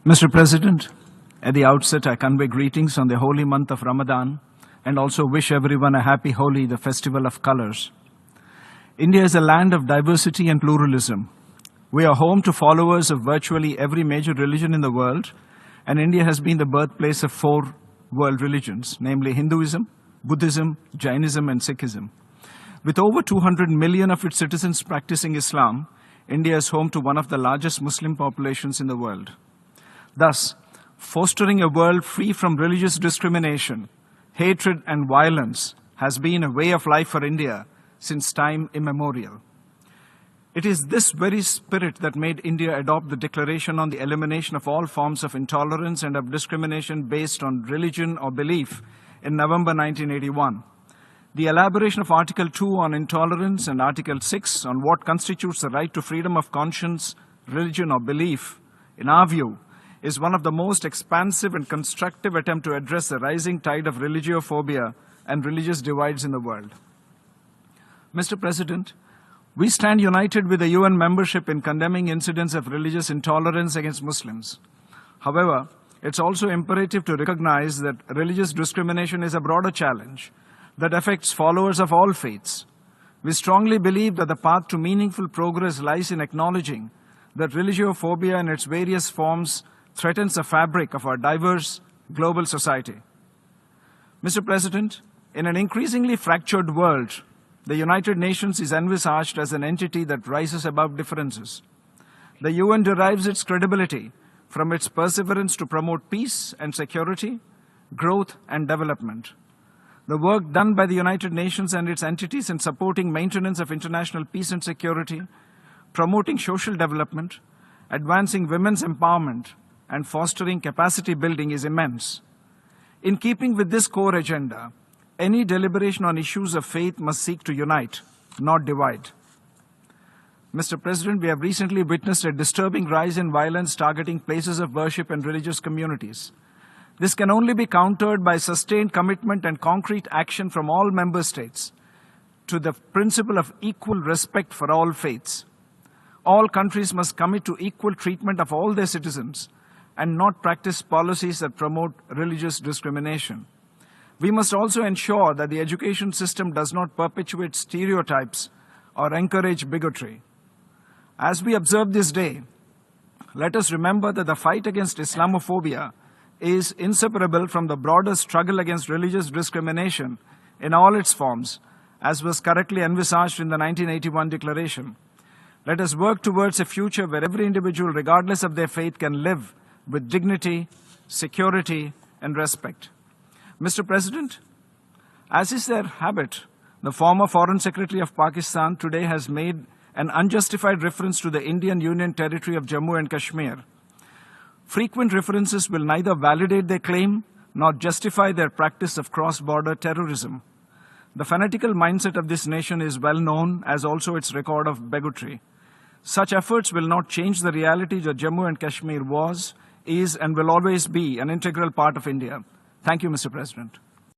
Mr. President, at the outset, I convey greetings on the holy month of Ramadan and also wish everyone a happy Holi, the festival of colors. India is a land of diversity and pluralism. We are home to followers of virtually every major religion in the world, and India has been the birthplace of 4 world religions, namely Hinduism, Buddhism, Jainism, and Sikhism. With over 200 million of its citizens practicing Islam, India is home to one of the largest Muslim populations in the world. Thus, fostering a world free from religious discrimination, hatred, and violence has been a way of life for India since time immemorial. It is this very spirit that made India adopt the Declaration on the Elimination of All Forms of Intolerance and of Discrimination based on Religion or Belief in November 1981. The elaboration of Article 2 on intolerance and Article 6 on what constitutes the right to freedom of conscience, religion, or belief, in our view, is one of the most expansive and constructive attempts to address the rising tide of religio-phobia and religious divides in the world. Mr. President, we stand united with the UN membership in condemning incidents of religious intolerance against Muslims. However, it's also imperative to recognize that religious discrimination is a broader challenge that affects followers of all faiths. We strongly believe that the path to meaningful progress lies in acknowledging that religio-phobia in its various forms threatens the fabric of our diverse global society. Mr. President, in an increasingly fractured world, the United Nations is envisaged as an entity that rises above differences. The UN derives its credibility from its perseverance to promote peace and security, growth and development. The work done by the United Nations and its entities in supporting maintenance of international peace and security, promoting social development, advancing women's empowerment, and fostering capacity building is immense. In keeping with this core agenda, any deliberation on issues of faith must seek to unite, not divide. Mr. President, we have recently witnessed a disturbing rise in violence targeting places of worship and religious communities. This can only be countered by sustained commitment and concrete action from all member states to the principle of equal respect for all faiths. All countries must commit to equal treatment of all their citizens and not practice policies that promote religious discrimination. We must also ensure that the education system does not perpetuate stereotypes or encourage bigotry. As we observe this day, let us remember that the fight against Islamophobia is inseparable from the broader struggle against religious discrimination in all its forms, as was correctly envisaged in the 1981 Declaration. Let us work towards a future where every individual, regardless of their faith, can live with dignity, security, and respect. Mr. President, as is their habit, the former Foreign Secretary of Pakistan today has made an unjustified reference to the Indian Union territory of Jammu and Kashmir. Frequent references will neither validate their claim nor justify their practice of cross-border terrorism. The fanatical mindset of this nation is well known, as also its record of bigotry. Such efforts will not change the reality that Jammu and Kashmir was, is, and will always be an integral part of India. Thank you, Mr. President.